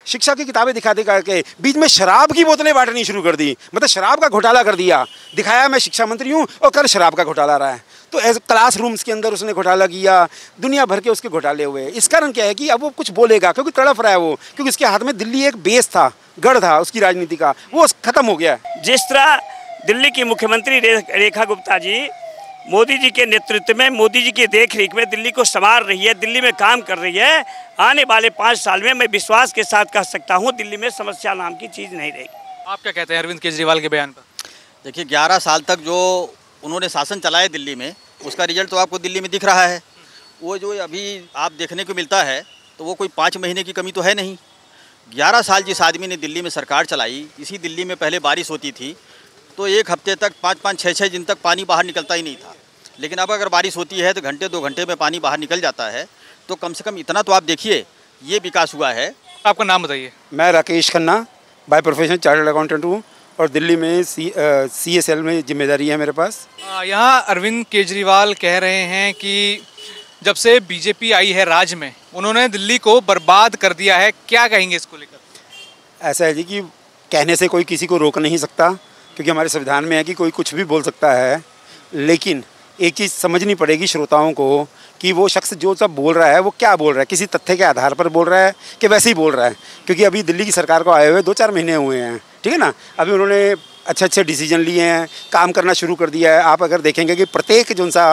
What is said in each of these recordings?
शिक्षा की किताबें दिखा दिखा के बीच में शराब की बोतलें बांटनी शुरू कर दी, मतलब शराब का घोटाला कर दिया। दिखाया मैं शिक्षा मंत्री हूँ और कल शराब का घोटाला रहा है। तो एज क्लासरूम्स के अंदर उसने घोटाला किया, दुनिया भर के उसके घोटाले हुए। इस कारण क्या है कि अब वो कुछ बोलेगा, क्योंकि तड़फ रहा है वो, क्योंकि उसके हाथ में दिल्ली एक बेस था, गढ़ था उसकी राजनीति का, वो खत्म हो गया। जिस तरह दिल्ली की मुख्यमंत्री रेखा गुप्ता जी मोदी जी के नेतृत्व में, मोदी जी की देखरेख में दिल्ली को संभाल रही है, दिल्ली में काम कर रही है, आने वाले 5 साल में मैं विश्वास के साथ कह सकता हूँ दिल्ली में समस्या नाम की चीज़ नहीं रहेगी। आप क्या कहते हैं अरविंद केजरीवाल के बयान पर? देखिए 11 साल तक जो उन्होंने शासन चलाया दिल्ली में, उसका रिजल्ट तो आपको दिल्ली में दिख रहा है। वो जो अभी आप देखने को मिलता है तो वो कोई 5 महीने की कमी तो है नहीं। 11 साल जिस आदमी ने दिल्ली में सरकार चलाई, इसी दिल्ली में पहले बारिश होती थी तो 1 हफ्ते तक 5-5, 6-6 दिन तक पानी बाहर निकलता ही नहीं था। लेकिन अब अगर बारिश होती है तो घंटे 2 घंटे में पानी बाहर निकल जाता है। तो कम से कम इतना तो आप देखिए, ये विकास हुआ है। आपका नाम बताइए। मैं Rakesh Khanna, by profession chartered accountant हूँ और दिल्ली में CSL में जिम्मेदारी है मेरे पास। यहाँ अरविंद केजरीवाल कह रहे हैं कि जब से बीजेपी आई है राज्य में, उन्होंने दिल्ली को बर्बाद कर दिया है। क्या कहेंगे इसको लेकर? ऐसा है जी कि कहने से कोई किसी को रोक नहीं सकता, क्योंकि हमारे संविधान में है कि कोई कुछ भी बोल सकता है। लेकिन एक चीज़ समझनी पड़ेगी श्रोताओं को कि वो शख्स जो सब बोल रहा है वो क्या बोल रहा है, किसी तथ्य के आधार पर बोल रहा है कि वैसे ही बोल रहा है। क्योंकि अभी दिल्ली की सरकार को आए हुए 2-4 महीने हुए हैं, ठीक है ना। अभी उन्होंने अच्छे डिसीजन लिए हैं, काम करना शुरू कर दिया है। आप अगर देखेंगे कि प्रत्येक जो सा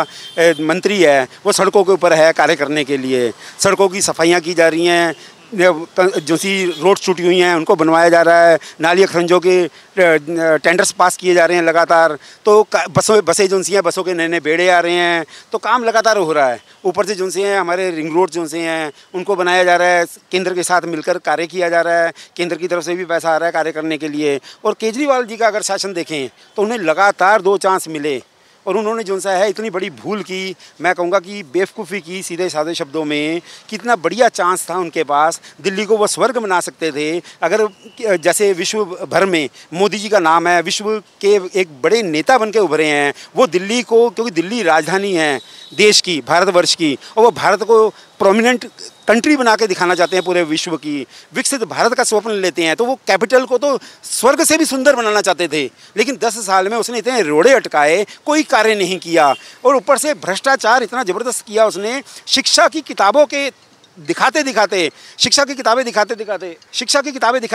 मंत्री है वो सड़कों के ऊपर है कार्य करने के लिए। सड़कों की सफाइयाँ की जा रही हैं, जो सी रोड टूटी हुई हैं उनको बनवाया जा रहा है, नाली खरंजों के टेंडर्स पास किए जा रहे हैं लगातार। तो बसें जो सी हैं, बसों के नए नए बेड़े आ रहे हैं, तो काम लगातार हो रहा है। ऊपर से जो से हैं हमारे रिंग रोड जो से हैं उनको बनाया जा रहा है, केंद्र के साथ मिलकर कार्य किया जा रहा है, केंद्र की तरफ से भी पैसा आ रहा है कार्य करने के लिए। और केजरीवाल जी का अगर शासन देखें तो उन्हें लगातार 2 चांस मिले और उन्होंने जो सा है इतनी बड़ी भूल की, मैं कहूँगा कि बेवकूफ़ी की, सीधे साधे शब्दों में। कितना बढ़िया चांस था उनके पास, दिल्ली को वो स्वर्ग बना सकते थे। अगर जैसे विश्व भर में मोदी जी का नाम है, विश्व के एक बड़े नेता बन के उभरे हैं वो दिल्ली को, क्योंकि दिल्ली राजधानी है देश की, भारतवर्ष की, और वो भारत को प्रोमिनेंट कंट्री बना के दिखाना चाहते हैं पूरे विश्व की, विकसित भारत का स्वप्न लेते हैं। तो वो कैपिटल को तो स्वर्ग से भी सुंदर बनाना चाहते थे। लेकिन 10 साल में उसने इतने रोड़े अटकाए, कोई कार्य नहीं किया। और ऊपर से भ्रष्टाचार इतना ज़बरदस्त किया उसने, शिक्षा की किताबों के शिक्षा की किताबें दिखा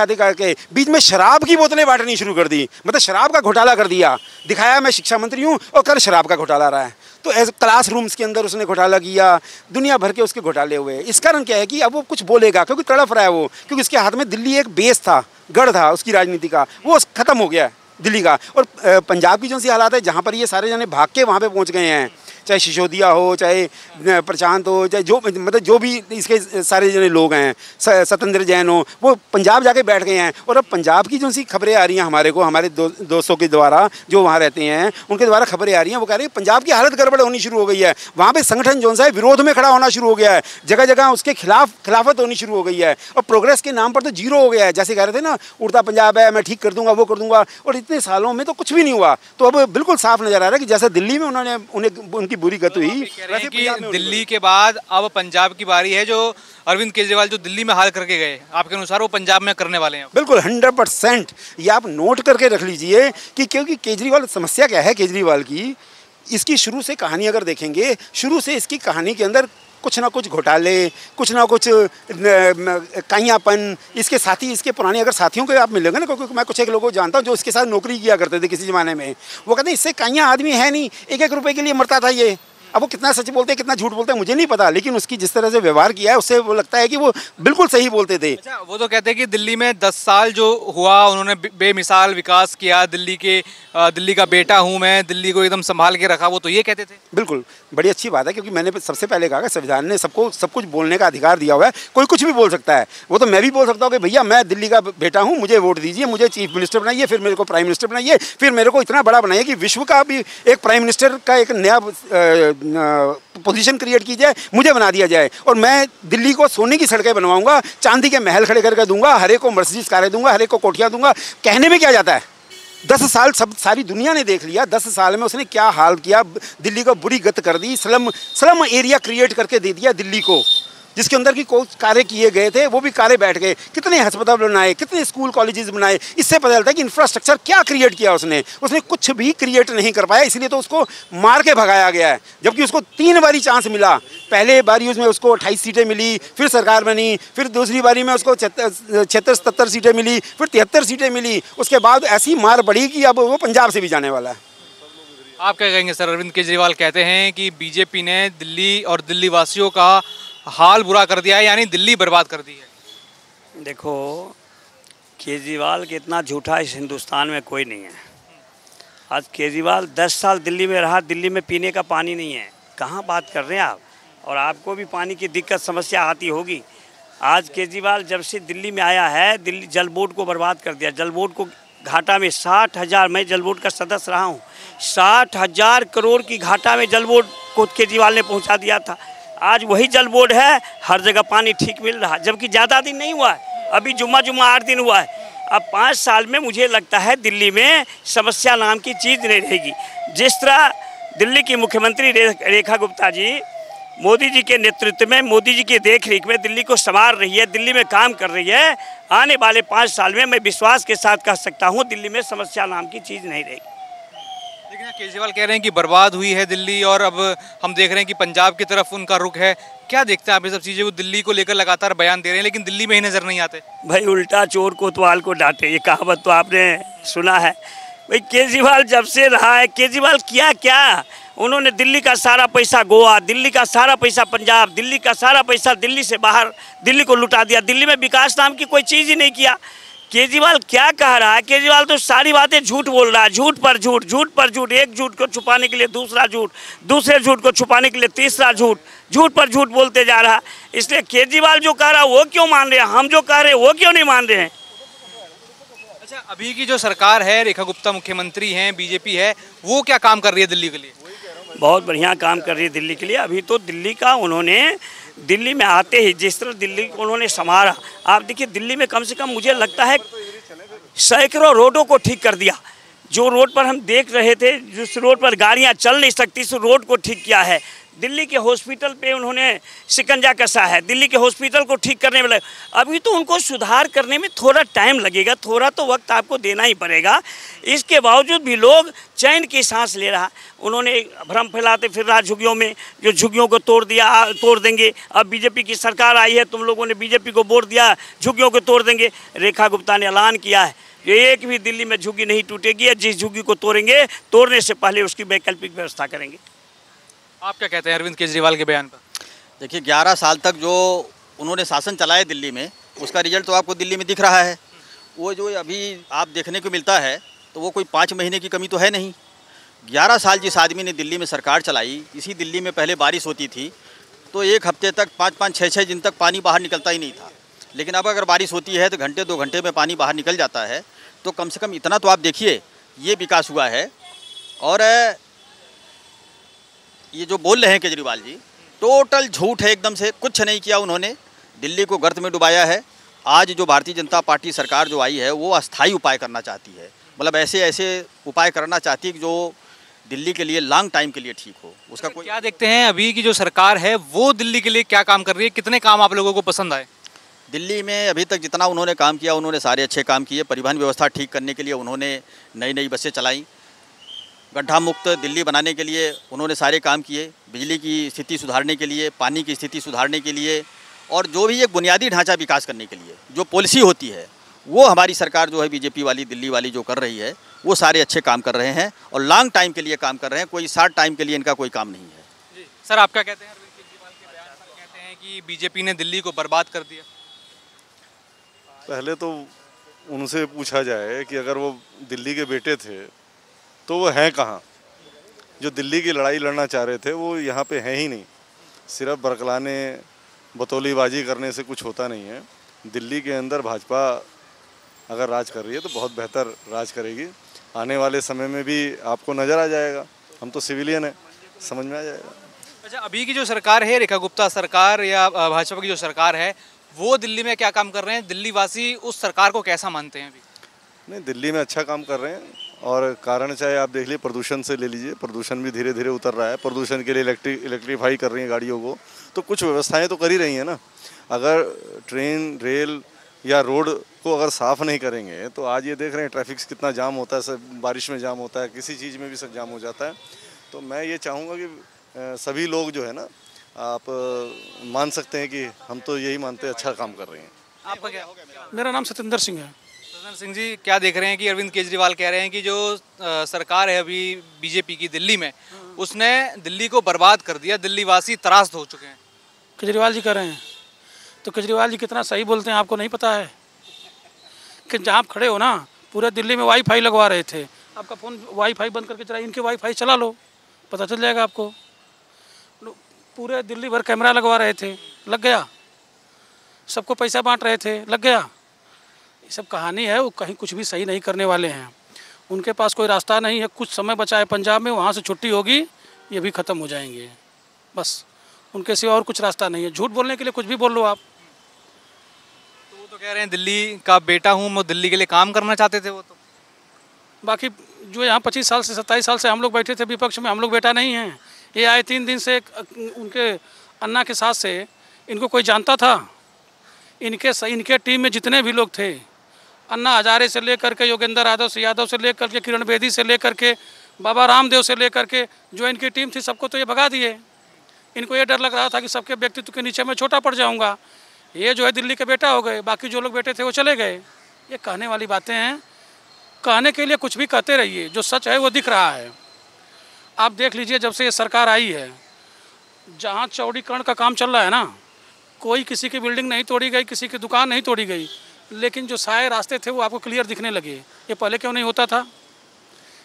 दिखा के बीच में शराब की बोतलें बांटनी शुरू कर दी, मतलब शराब का घोटाला कर दिया। दिखाया मैं शिक्षा मंत्री हूँ और कल शराब का घोटाला रहा है। तो एज क्लासरूम्स के अंदर उसने घोटाला किया, दुनिया भर के उसके घोटाले हुए। इस कारण क्या है कि अब वो कुछ बोलेगा, क्योंकि तड़फ रहा है वो, क्योंकि उसके हाथ में दिल्ली एक बेस था, गढ़ था उसकी राजनीति का, वो खत्म हो गया दिल्ली का। और पंजाब की जो सी हालात है, जहाँ पर ये सारे जने भाग के वहाँ पे पहुँच गए हैं, चाहे सिसोदिया हो, चाहे प्रशांत हो, चाहे जो मतलब जो भी इसके सारे जने लोग हैं, सत्येंद्र जैन हो, वो पंजाब जाके बैठ गए हैं। और अब पंजाब की जो सी खबरें आ रही हैं हमारे को, हमारे दोस्तों के द्वारा जो वहाँ रहते हैं उनके द्वारा खबरें आ रही हैं, वो कह रहे हैं पंजाब की हालत गड़बड़ होनी शुरू हो गई है। वहाँ पे संगठन जो सा है विरोध में खड़ा होना शुरू हो गया है, जगह जगह उसके खिलाफत होनी शुरू हो गई है। और प्रोग्रेस के नाम पर तो जीरो हो गया है। जैसे कह रहे थे ना, उड़ता पंजाब है, मैं ठीक कर दूंगा, वो कर दूंगा, और इतने सालों में तो कुछ भी नहीं हुआ। तो अब बिल्कुल साफ नजर आ रहा है कि जैसे दिल्ली में उनकी बुरी गत हुई, वैसे कि दिल्ली के बाद अब पंजाब की बारी है। जो अरविंद केजरीवाल जो दिल्ली में हाल करके गए, आपके अनुसार वो पंजाब में करने वाले हैं? बिल्कुल 100%। ये आप नोट करके रख लीजिए कि क्योंकि केजरीवाल, समस्या क्या है केजरीवाल की, इसकी शुरू से कहानी अगर देखेंगे, शुरू से इसकी कहानी के अंदर कुछ ना कुछ घोटाले, कुछ ना कुछ काइयापन, इसके साथी, इसके पुराने अगर साथियों के आप मिलेंगे ना, क्योंकि मैं कुछ एक लोगों को जानता हूँ जो इसके साथ नौकरी किया करते थे किसी ज़माने में, वो कहते हैं इससे काइयाँ आदमी है नहीं, 1-1 रुपये के लिए मरता था ये। अब वो कितना सच बोलते हैं कितना झूठ बोलते हैं मुझे नहीं पता, लेकिन उसकी जिस तरह से व्यवहार किया है उससे वो लगता है कि वो बिल्कुल सही बोलते थे। अच्छा, वो तो कहते हैं कि दिल्ली में 10 साल जो हुआ उन्होंने बेमिसाल विकास किया, दिल्ली का बेटा हूँ मैं, दिल्ली को एकदम संभाल के रखा, वो तो ये कहते थे। बिल्कुल, बड़ी अच्छी बात है, क्योंकि मैंने सबसे पहले कहा कि संविधान ने सबको सब कुछ बोलने का अधिकार दिया हुआ है, कोई कुछ भी बोल सकता है। वो तो मैं भी बोल सकता हूँ कि भैया मैं दिल्ली का बेटा हूँ, मुझे वोट दीजिए, मुझे चीफ मिनिस्टर बनाइए, फिर मेरे को प्राइम मिनिस्टर बनाइए, फिर मेरे को इतना बड़ा बनाइए कि विश्व का भी एक प्राइम मिनिस्टर का एक नया पोजीशन क्रिएट की जाए, मुझे बना दिया जाए, और मैं दिल्ली को सोने की सड़कें बनवाऊंगा, चांदी के महल खड़े करके दूंगा, हर एक को मर्सिडीज कारें दूंगा, हर एक को कोठियाँ दूंगा। कहने में क्या जाता है? 10 साल सारी दुनिया ने देख लिया। 10 साल में उसने क्या हाल किया, दिल्ली को बुरी गत कर दी, स्लम एरिया क्रिएट करके दे दिया दिल्ली को, जिसके अंदर की कोई कार्य किए गए थे वो भी कार्य बैठ गए। कितने अस्पताल बनाए, कितने स्कूल कॉलेजेस बनाए, इससे पता चलता है कि इंफ्रास्ट्रक्चर क्या क्रिएट किया उसने कुछ भी क्रिएट नहीं कर पाया, इसलिए तो उसको मार के भगाया गया है। जबकि उसको 3 बारी चांस मिला, पहले बारी उसमें उसको 28 सीटें मिली, फिर सरकार बनी, फिर दूसरी बारी में उसको 76-77 सीटें मिली, फिर 73 सीटें मिली। उसके बाद ऐसी मार पड़ी कि अब वो पंजाब से भी जाने वाला है। आप क्या कहेंगे सर? अरविंद केजरीवाल कहते हैं कि बीजेपी ने दिल्ली और दिल्ली वासियों का हाल बुरा कर दिया है, यानी दिल्ली बर्बाद कर दी है। देखो, केजरीवाल के इतना झूठा इस हिंदुस्तान में कोई नहीं है। आज केजरीवाल 10 साल दिल्ली में रहा, दिल्ली में पीने का पानी नहीं है। कहाँ बात कर रहे हैं आप? और आपको भी पानी की दिक्कत समस्या आती होगी। आज केजरीवाल जब से दिल्ली में आया है, दिल्ली जल बोर्ड को बर्बाद कर दिया। जल बोर्ड को घाटा में 60,000, मैं जल बोर्ड का सदस्य रहा हूँ, 60,000 करोड़ की घाटा में जल बोर्ड को केजरीवाल ने पहुँचा दिया था। आज वही जल बोर्ड है, हर जगह पानी ठीक मिल रहा, जबकि ज़्यादा दिन नहीं हुआ है, अभी जुम्मा 8 दिन हुआ है। अब 5 साल में मुझे लगता है दिल्ली में समस्या नाम की चीज़ नहीं रहेगी। जिस तरह दिल्ली की मुख्यमंत्री रेखा गुप्ता जी मोदी जी के नेतृत्व में, मोदी जी की देखरेख में दिल्ली को संवार रही है, दिल्ली में काम कर रही है, आने वाले 5 साल में मैं विश्वास के साथ कह सकता हूँ दिल्ली में समस्या नाम की चीज़ नहीं रहेगी। लेकिन केजरीवाल कह रहे हैं कि बर्बाद हुई है दिल्ली, और अब हम देख रहे हैं कि पंजाब की तरफ उनका रुख है। क्या देखते हैं आप ये सब चीज़ें? वो दिल्ली को लेकर लगातार बयान दे रहे हैं, लेकिन दिल्ली में ही नज़र नहीं आते। भाई, उल्टा चोर कोतवाल को डांटे, ये कहावत तो आपने सुना है। भाई, केजरीवाल जब से रहा है, केजरीवाल किया क्या? उन्होंने दिल्ली का सारा पैसा गोवा, दिल्ली का सारा पैसा पंजाब, दिल्ली का सारा पैसा दिल्ली से बाहर दिल्ली को लुटा दिया। दिल्ली में विकास नाम की कोई चीज़ ही नहीं किया। केजरीवाल क्या कह रहा है? केजरीवाल तो सारी बातें झूठ बोल रहा है, झूठ पर झूठ, झूठ पर झूठ, एक झूठ को छुपाने के लिए दूसरा झूठ, दूसरे झूठ को छुपाने के लिए तीसरा झूठ, झूठ पर झूठ बोलते जा रहा है। इसलिए केजरीवाल जो कह रहा है वो क्यों मान रहे हैं, हम जो कह रहे हैं वो क्यों नहीं मान रहे हैं? अच्छा, अभी की जो सरकार है, रेखा गुप्ता मुख्यमंत्री हैं, बीजेपी है, वो क्या काम कर रही है दिल्ली के लिए? बहुत बढ़िया काम कर रही है दिल्ली के लिए। अभी तो दिल्ली का उन्होंने, दिल्ली में आते ही जिस तरह दिल्ली को उन्होंने संभाला, आप देखिए दिल्ली में कम से कम मुझे लगता है सैकड़ों रोडों को ठीक कर दिया। जो रोड पर हम देख रहे थे, जिस रोड पर गाड़ियां चल नहीं सकती, उस रोड को ठीक किया है। दिल्ली के हॉस्पिटल पे उन्होंने शिकंजा कसा है, दिल्ली के हॉस्पिटल को ठीक करने में अभी तो उनको सुधार करने में थोड़ा टाइम लगेगा, थोड़ा तो वक्त आपको देना ही पड़ेगा। इसके बावजूद भी लोग चैन की सांस ले रहा। उन्होंने भ्रम फैलाते फिर रहा झुग्गियों में, जो झुग्गियों को तोड़ देंगे। अब बीजेपी की सरकार आई है, तुम लोगों ने बीजेपी को वोट दिया, झुग्गियों को तोड़ देंगे। रेखा गुप्ता ने ऐलान किया है कि एक भी दिल्ली में झुग्गी नहीं टूटेगी, जिस झुग्गी को तोड़ेंगे, तोड़ने से पहले उसकी वैकल्पिक व्यवस्था करेंगे। आप क्या कहते हैं अरविंद केजरीवाल के बयान पर? देखिए, 11 साल तक जो उन्होंने शासन चलाया दिल्ली में, उसका रिजल्ट तो आपको दिल्ली में दिख रहा है। वो जो अभी आप देखने को मिलता है तो वो कोई 5 महीने की कमी तो है नहीं। 11 साल जिस आदमी ने दिल्ली में सरकार चलाई, इसी दिल्ली में पहले बारिश होती थी तो 1 हफ्ते तक 5-5, 6-6 दिन तक पानी बाहर निकलता ही नहीं था। लेकिन अब अगर बारिश होती है तो घंटे 2 घंटे में पानी बाहर निकल जाता है। तो कम से कम इतना तो आप देखिए, ये विकास हुआ है। और ये जो बोल रहे हैं केजरीवाल जी, टोटल झूठ है एकदम से। कुछ नहीं किया उन्होंने, दिल्ली को गर्त में डुबाया है। आज जो भारतीय जनता पार्टी सरकार जो आई है वो अस्थायी उपाय करना चाहती है, मतलब ऐसे उपाय करना चाहती है कि जो दिल्ली के लिए लॉन्ग टाइम के लिए ठीक हो। उसका कोई क्या देखते हैं अभी की जो सरकार है वो दिल्ली के लिए क्या काम कर रही है? कितने काम आप लोगों को पसंद आए? दिल्ली में अभी तक जितना उन्होंने काम किया, उन्होंने सारे अच्छे काम किए। परिवहन व्यवस्था ठीक करने के लिए उन्होंने नई बसें चलाई, गड्ढा मुक्त दिल्ली बनाने के लिए उन्होंने सारे काम किए, बिजली की स्थिति सुधारने के लिए, पानी की स्थिति सुधारने के लिए, और जो भी एक बुनियादी ढांचा विकास करने के लिए जो पॉलिसी होती है वो हमारी सरकार जो है बीजेपी वाली, दिल्ली वाली जो कर रही है, वो सारे अच्छे काम कर रहे हैं और लॉन्ग टाइम के लिए काम कर रहे हैं। कोई शॉर्ट टाइम के लिए इनका कोई काम नहीं है। जी सर, आप क्या कहते हैं अरविंद केजरीवाल के बयान पर? कहते हैं कि बीजेपी ने दिल्ली को बर्बाद कर दिया। पहले तो उनसे पूछा जाए कि अगर वो दिल्ली के बेटे थे तो वो हैं कहाँ? जो दिल्ली की लड़ाई लड़ना चाह रहे थे वो यहाँ पे हैं ही नहीं। सिर्फ बरकलाने, बतौलीबाजी करने से कुछ होता नहीं है। दिल्ली के अंदर भाजपा अगर राज कर रही है तो बहुत बेहतर राज करेगी। आने वाले समय में भी आपको नज़र आ जाएगा। हम तो सिविलियन हैं, समझ में आ जाएगा। अच्छा, अभी की जो सरकार है, रेखा गुप्ता सरकार या भाजपा की जो सरकार है, वो दिल्ली में क्या काम कर रहे हैं? दिल्ली वासी उस सरकार को कैसा मानते हैं अभी? नहीं, दिल्ली में अच्छा काम कर रहे हैं और कारण चाहे आप देख लीजिए, प्रदूषण से ले लीजिए, प्रदूषण भी धीरे धीरे उतर रहा है। प्रदूषण के लिए इलेक्ट्रीफाई कर रही हैं गाड़ियों को, तो कुछ व्यवस्थाएं तो कर ही रही हैं ना। अगर ट्रेन, रेल या रोड को अगर साफ़ नहीं करेंगे तो आज ये देख रहे हैं ट्रैफिक कितना जाम होता है, सब बारिश में जाम होता है, किसी चीज़ में भी सब जाम हो जाता है। तो मैं ये चाहूँगा कि सभी लोग जो है ना, आप मान सकते हैं कि हम तो यही मानते हैं अच्छा काम कर रहे हैं। आपका क्या? मेरा नाम सत्येंद्र सिंह है। सत्येंद्र सिंह जी, क्या देख रहे हैं कि अरविंद केजरीवाल कह रहे हैं कि जो सरकार है अभी बीजेपी की दिल्ली में, उसने दिल्ली को बर्बाद कर दिया, दिल्ली वासी त्रास्त हो चुके हैं। केजरीवाल जी कर रहे हैं, तो केजरीवाल जी कितना सही बोलते हैं आपको नहीं पता है कि जहाँ आप खड़े हो ना, पूरे दिल्ली में वाईफाई लगवा रहे थे। आपका फ़ोन वाईफाई बंद करके चला, इनके वाईफाई चला लो, पता चल जाएगा आपको। पूरे दिल्ली भर कैमरा लगवा रहे थे, लग गया। सबको पैसा बांट रहे थे, लग गया। ये सब कहानी है, वो कहीं कुछ भी सही नहीं करने वाले हैं। उनके पास कोई रास्ता नहीं है। कुछ समय बचा है पंजाब में, वहाँ से छुट्टी होगी, ये भी ख़त्म हो जाएंगे। बस उनके सिवा और कुछ रास्ता नहीं है। झूठ बोलने के लिए कुछ भी बोल लो आप। तो वो तो कह रहे हैं दिल्ली का बेटा हूँ, मैं दिल्ली के लिए काम करना चाहते थे वो तो। बाकी जो यहाँ 25 साल से 27 साल से हम लोग बैठे थे विपक्ष में, हम लोग बेटा नहीं हैं। ये आए 3 दिन से उनके अन्ना के साथ से इनको कोई जानता था? इनके टीम में जितने भी लोग थे, अन्ना हजारे से लेकर के योगेंद्र यादव से लेकर के किरण बेदी से लेकर के बाबा रामदेव से लेकर के जो इनकी टीम थी, सबको तो ये भगा दिए। इनको ये डर लग रहा था कि सबके व्यक्तित्व के नीचे मैं छोटा पड़ जाऊंगा। ये जो है दिल्ली के बेटा हो गए, बाकी जो लोग बेटे थे वो चले गए। ये कहने वाली बातें हैं। कहने के लिए कुछ भी कहते रहिए, जो सच है वो दिख रहा है। आप देख लीजिए, जब से ये सरकार आई है, जहाँ चौड़ीकरण का काम चल रहा है ना, कोई किसी की बिल्डिंग नहीं तोड़ी गई, किसी की दुकान नहीं तोड़ी गई, लेकिन जो सारे रास्ते थे वो आपको क्लियर दिखने लगे। ये पहले क्यों नहीं होता था?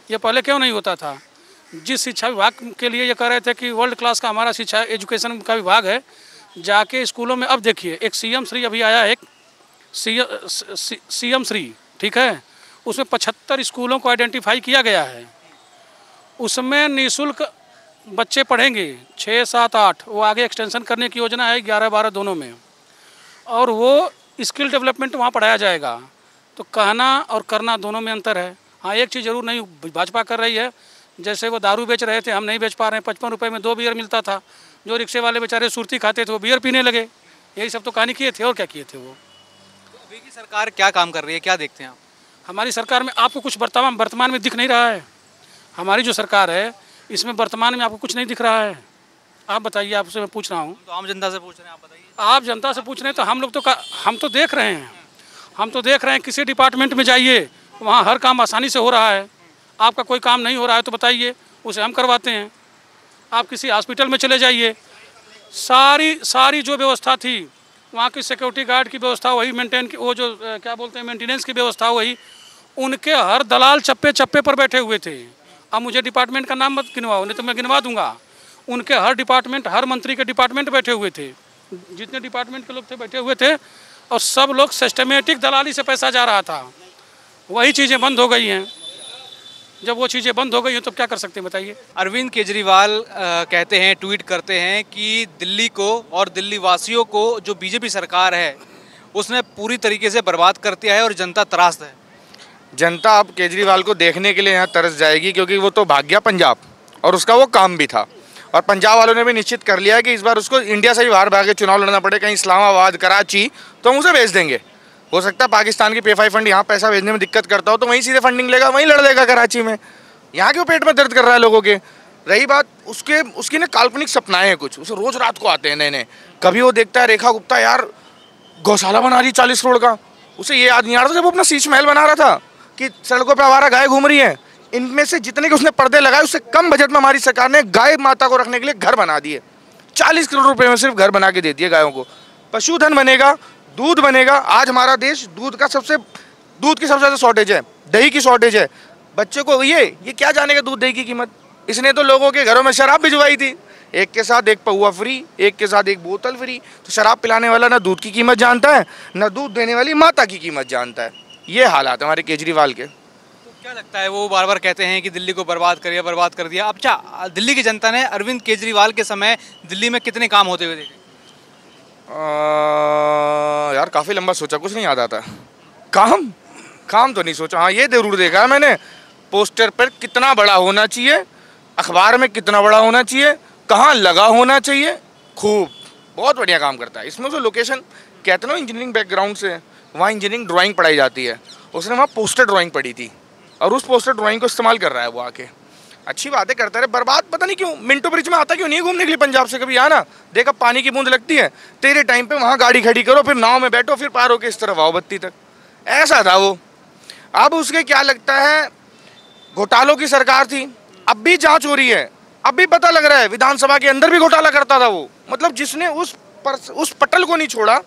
ये पहले क्यों नहीं होता था? जिस शिक्षा विभाग के लिए ये कह रहे थे कि वर्ल्ड क्लास का हमारा शिक्षा एजुकेशन का विभाग है, जाके स्कूलों में अब देखिए, एक सीएम श्री अभी आया, एक सीएम श्री, ठीक है, उसमें 75 स्कूलों को आइडेंटिफाई किया गया है। उसमें निःशुल्क बच्चे पढ़ेंगे 6, 7, 8। वो आगे एक्सटेंशन करने की योजना है 11, 12 दोनों में, और वो स्किल डेवलपमेंट वहाँ पढ़ाया जाएगा। तो कहना और करना दोनों में अंतर है। हाँ, एक चीज़ जरूर नहीं भाजपा कर रही है, जैसे वो दारू बेच रहे थे, हम नहीं बेच पा रहे हैं। 55 रुपये में 2 बियर मिलता था। जो रिक्शे वाले बेचारे सुरती खाते थे वो बियर पीने लगे। यही सब तो कहानी किए थे, और क्या किए थे वो। तो अभी की सरकार क्या काम कर रही है, क्या देखते हैं आप? हमारी सरकार में आपको कुछ वर्तमान में दिख नहीं रहा है। हमारी जो सरकार है, इसमें वर्तमान में आपको कुछ नहीं दिख रहा है। आप बताइए, आपसे मैं पूछ रहा हूँ। तो आम जनता से पूछ रहे हैं, आप बताइए। आप जनता से पूछ रहे हैं तो हम लोग तो हम तो देख रहे हैं। हम तो देख रहे हैं, किसी डिपार्टमेंट में जाइए, वहाँ हर काम आसानी से हो रहा है। आपका कोई काम नहीं हो रहा है तो बताइए, उसे हम करवाते हैं। आप किसी हॉस्पिटल में चले जाइए, सारी जो व्यवस्था थी, वहाँ की सिक्योरिटी गार्ड की व्यवस्था वही, वो जो क्या बोलते हैं मेंटेनेंस की व्यवस्था वही। उनके हर दलाल चप्पे पर बैठे हुए थे। अब मुझे डिपार्टमेंट का नाम मत गिनवाओ, नहीं तो मैं गिनवा दूंगा। उनके हर डिपार्टमेंट, हर मंत्री के डिपार्टमेंट बैठे हुए थे, जितने डिपार्टमेंट के लोग थे बैठे हुए थे, और सब लोग सिस्टमेटिक दलाली से पैसा जा रहा था। वही चीज़ें बंद हो गई हैं। जब वो चीज़ें बंद हो गई हैं तो क्या कर सकते हैं बताइए। अरविंद केजरीवाल कहते हैं, ट्वीट करते हैं कि दिल्ली को और दिल्ली वासियों को जो बीजेपी सरकार है उसने पूरी तरीके से बर्बाद कर दिया है और जनता त्रास्त है। जनता अब केजरीवाल को देखने के लिए यहाँ तरस जाएगी, क्योंकि वो तो भाग गया पंजाब, और उसका वो काम भी था। और पंजाब वालों ने भी निश्चित कर लिया है कि इस बार उसको इंडिया से भी बाहर भाग के चुनाव लड़ना पड़े, कहीं इस्लामाबाद, कराची, तो हम उसे भेज देंगे। हो सकता है पाकिस्तान की P5 फंड यहाँ पैसा भेजने में दिक्कत करता हो, तो वहीं सीधे फंडिंग लेगा, वहीं लड़ लेगा कराची में। यहाँ क्यों पेट में दर्द कर रहा है लोगों के? रही बात उसकी ना काल्पनिक सपनाएं हैं कुछ, उसे रोज रात को आते हैं नए। कभी वो देखता है रेखा गुप्ता यार गौशाला बना रही 40 करोड़ का, उसे ये याद नहीं आ रहा था जब वो अपना शीश महल बना रहा था कि सड़कों पर आवारा गाय घूम रही है। इनमें से जितने के उसने पर्दे लगाए, उससे कम बजट में हमारी सरकार ने गाय माता को रखने के लिए घर बना दिए। 40 करोड़ रुपए में सिर्फ घर बना के दे दिए गायों को। पशुधन बनेगा, दूध बनेगा। आज हमारा देश दूध की सबसे ज़्यादा शॉर्टेज है, दही की शॉर्टेज है। बच्चे को ये क्या जानेगा दूध दही की कीमत। इसने तो लोगों के घरों में शराब भिजवाई थी, एक के साथ एक पौवा फ्री, एक के साथ एक बोतल फ्री। तो शराब पिलाने वाला ना दूध की कीमत जानता है, ना दूध देने वाली माता की कीमत जानता है। ये हालात हमारे केजरीवाल के। तो क्या लगता है, वो बार बार कहते हैं कि दिल्ली को बर्बाद कर दिया। अब दिल्ली की जनता ने अरविंद केजरीवाल के समय दिल्ली में कितने काम होते हुए देखे? यार काफ़ी लंबा सोचा, कुछ नहीं याद आता। काम तो नहीं सोचा। हाँ, ये जरूर देखा है मैंने, पोस्टर पर कितना बड़ा होना चाहिए, अखबार में कितना बड़ा होना चाहिए, कहाँ लगा होना चाहिए, खूब बहुत बढ़िया काम करता है। इसमें जो लोकेशन कहते हैं ना इंजीनियरिंग बैकग्राउंड से, वहाँ इंजीनियरिंग ड्राइंग पढ़ाई जाती है, उसने वहाँ पोस्टर ड्राइंग पढ़ी थी और उस पोस्टर ड्राइंग को इस्तेमाल कर रहा है वो आके। अच्छी बातें करता है। बर्बाद पता नहीं क्यों मिंटो ब्रिज में आता क्यों नहीं घूमने के लिए पंजाब से, कभी आना देखा पानी की बूंद लगती है तेरे टाइम पे, वहाँ गाड़ी खड़ी करो, फिर नाव में बैठो, फिर पार होके इस तरफ आओ बत्ती तक। ऐसा था वो। अब उसके क्या लगता है, घोटालों की सरकार थी, अब भी जांच हो रही है, अब भी पता लग रहा है विधानसभा के अंदर भी घोटाला करता था वो। मतलब जिसने उस पटल को नहीं छोड़ा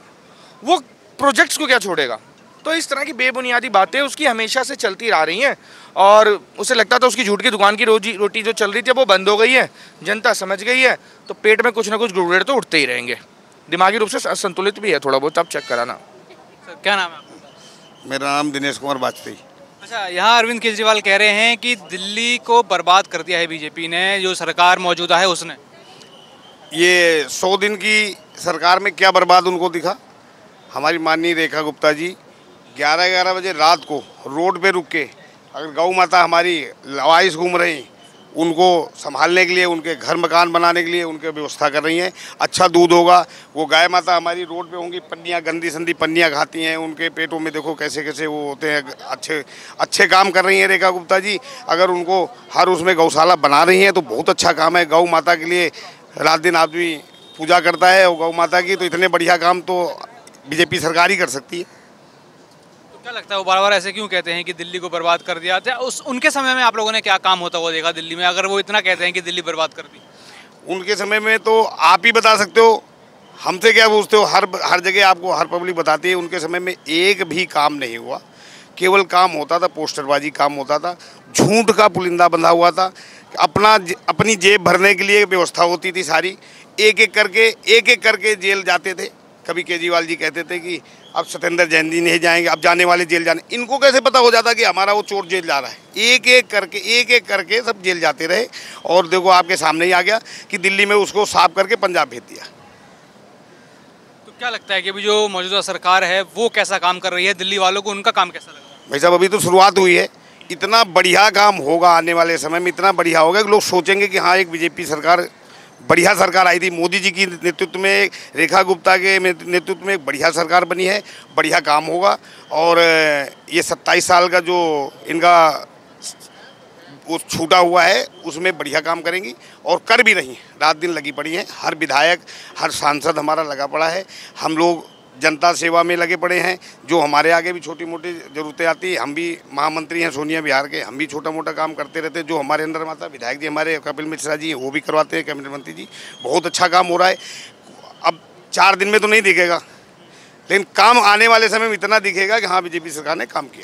वो प्रोजेक्ट्स को क्या छोड़ेगा। तो इस तरह की बेबुनियादी बातें उसकी हमेशा से चलती आ रही हैं और उसे लगता था उसकी झूठ की दुकान की रोटी जो चल रही थी वो बंद हो गई है, जनता समझ गई है, तो पेट में कुछ ना कुछ गुड़गुड़ तो उठते ही रहेंगे। दिमागी रूप से असंतुलित भी है थोड़ा बहुत, आप चेक कराना। सर क्या नाम है आपका? मेरा नाम दिनेश कुमार वाजपेयी। अच्छा, यहाँ अरविंद केजरीवाल कह रहे हैं कि दिल्ली को बर्बाद कर दिया है बीजेपी ने, जो सरकार मौजूदा है उसने। ये 100 दिन की सरकार में क्या बर्बाद उनको दिखा? हमारी माननीय रेखा गुप्ता जी 11-11 बजे रात को रोड पे रुक के, अगर गौ माता हमारी लवाइस घूम रही, उनको संभालने के लिए, उनके घर मकान बनाने के लिए उनके व्यवस्था कर रही हैं। अच्छा दूध होगा, वो गाय माता हमारी रोड पे होंगी, पन्नियाँ गंदी संदी पन्नियाँ खाती हैं, उनके पेटों में देखो कैसे कैसे वो होते हैं। अच्छे काम कर रही हैं रेखा गुप्ता जी। अगर उनको हर उसमें गौशाला बना रही हैं तो बहुत अच्छा काम है। गौ माता के लिए रात दिन आदमी पूजा करता है और गौ माता की, तो इतने बढ़िया काम तो बीजेपी सरकार ही कर सकती है। तो क्या लगता है वो बार बार ऐसे क्यों कहते हैं कि दिल्ली को बर्बाद कर दिया था? उनके समय में आप लोगों ने क्या काम होता हुआ देखा दिल्ली में, अगर वो इतना कहते हैं कि दिल्ली बर्बाद कर दी? उनके समय में तो आप ही बता सकते हो, हमसे क्या पूछते हो? हर जगह आपको हर पब्लिक बताती है। उनके समय में एक भी काम नहीं हुआ, केवल काम होता था पोस्टरबाजी काम होता था, झूठ का पुलिंदा बंधा हुआ था, अपनी जेब भरने के लिए व्यवस्था होती थी सारी। एक एक करके जेल जाते थे। कभी केजरीवाल जी कहते थे कि अब सत्येंद्र जैन जी नहीं जाएंगे, अब जाने वाले जेल जाने। इनको कैसे पता हो जाता कि हमारा वो चोर जेल जा रहा है? एक एक करके सब जेल जाते रहे और देखो आपके सामने ही आ गया कि दिल्ली में उसको साफ करके पंजाब भेज दिया। तो क्या लगता है कि अभी जो मौजूदा सरकार है वो कैसा काम कर रही है, दिल्ली वालों को उनका काम कैसा लग रहा है? भाई साहब अभी तो शुरुआत हुई है, इतना बढ़िया काम होगा आने वाले समय में, इतना बढ़िया होगा कि लोग सोचेंगे कि हाँ एक बीजेपी सरकार, बढ़िया सरकार आई थी। मोदी जी की नेतृत्व में, रेखा गुप्ता के नेतृत्व में एक बढ़िया सरकार बनी है, बढ़िया काम होगा। और ये 27 साल का जो इनका वो छूटा हुआ है उसमें बढ़िया काम करेंगी और कर भी रही हैं, रात दिन लगी पड़ी हैं। हर विधायक, हर सांसद हमारा लगा पड़ा है। हम लोग जनता सेवा में लगे पड़े हैं। जो हमारे आगे भी छोटी मोटी ज़रूरतें आती है, हम भी महामंत्री हैं सोनिया बिहार के, हम भी छोटा मोटा काम करते रहते हैं। जो हमारे अंदर माता विधायक जी हमारे कपिल मिश्रा जी हैं वो भी करवाते हैं, कैबिनेट मंत्री जी। बहुत अच्छा काम हो रहा है। अब 4 दिन में तो नहीं दिखेगा, लेकिन काम आने वाले समय में इतना दिखेगा कि हाँ बीजेपी सरकार ने काम किया।